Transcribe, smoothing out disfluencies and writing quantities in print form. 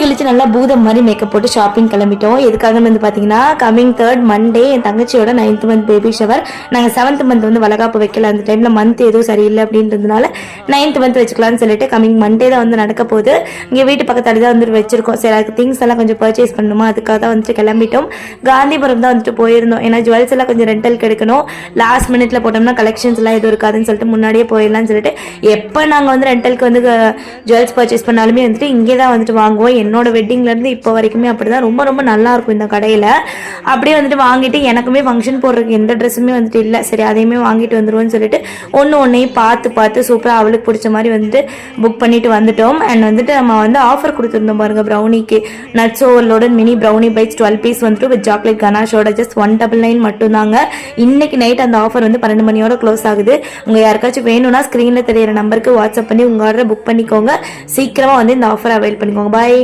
கிழிச்சு நல்லா பூதம் மாதிரி மேக்கப் போட்டு ஷாப்பிங் கிளம்பிட்டோம். எதுக்காக வந்து பார்த்தீங்கன்னா கமிங் 3rd மண்டே என் தங்கச்சியோட 9th மந்த் பேபி ஷவர். நாங்கள் 7th மந்த் வந்து வளகாப்பு வைக்கல. அந்த டைமில் மந்த் எதுவும் சரியில்லை அப்படின்றதுனால 9th மந்த் வச்சுக்கலாம்னு சொல்லிட்டு கமிங் மண்டே தான் வந்து நடக்க போகுது. இங்கே வீட்டு பக்கத்தால தான் வந்துட்டு வச்சிருக்கோம். சரி அதுக்கு திங்ஸ் எல்லாம் கொஞ்சம் பர்ச்சேஸ் பண்ணணுமா, அதுக்காக தான் வந்துட்டு கிளம்பிட்டோம். காந்திபுரம் தான் வந்துட்டு போயிருந்தோம். ஏன்னா ஜுவல்ஸ் எல்லாம் கொஞ்சம் ரெண்டலுக்கு எடுக்கணும். லாஸ்ட் மினிட்ல போட்டோம்னா கலெக்ஷன்ஸ் எல்லாம் எதுவும் இருக்காதுன்னு சொல்லிட்டு முன்னாடியே போயிடலாம்னு சொல்லிட்டு எப்போ நாங்கள் வந்து ரெண்டலுக்கு வந்து ஜுவல்ஸ் பர்ச்சேஸ் பண்ணாலுமே வந்துட்டு இங்கே தான் வந்துட்டு வாங்குவோம். என்னோட வெட்டிங்லேருந்து இப்போ வரைக்குமே அப்படி தான். ரொம்ப ரொம்ப நல்லா இருக்கும் இந்த கடையில். அப்படியே வந்துட்டு வாங்கிட்டு எனக்குமே ஃபங்க்ஷன் போடுறதுக்கு எந்த ட்ரெஸ்ஸுமே வந்துட்டு இல்லை. சரி அதையுமே வாங்கிட்டு வந்துடுவோம்னு சொல்லிட்டு ஒன்றையும் பார்த்து சூப்பராக அவளுக்கு பிடிச்ச மாதிரி வந்துட்டு புக் பண்ணிட்டு வந்துட்டோம். அண்ட் வந்துட்டு நம்ம வந்து ஆஃபர் கொடுத்துருந்தோம் பாருங்க ப்ரௌனிக்கு. நட்ஸ் ஓவர்லோட மினி ப்ரௌனி பைட்ஸ் 12 பீஸ் வந்துட்டு வித் சாக்லேட் கனாஷோட ஜஸ்ட் 199 மட்டும்தாங்க. இன்னைக்கு நைட் அந்த ஆஃபர் வந்து 12 மணியோட க்ளோஸ் ஆகுது. உங்க யாருக்காச்சும் வேணும்னா ஸ்க்ரீனில் தெரியிற நம்பருக்கு வாட்ஸ்அப் பண்ணி உங்க ஆர்டரை புக் பண்ணிக்கோங்க. சீக்கிரமா வந்து இந்த ஆஃபர் அவைல் பண்ணிக்கோங்க. பாய்.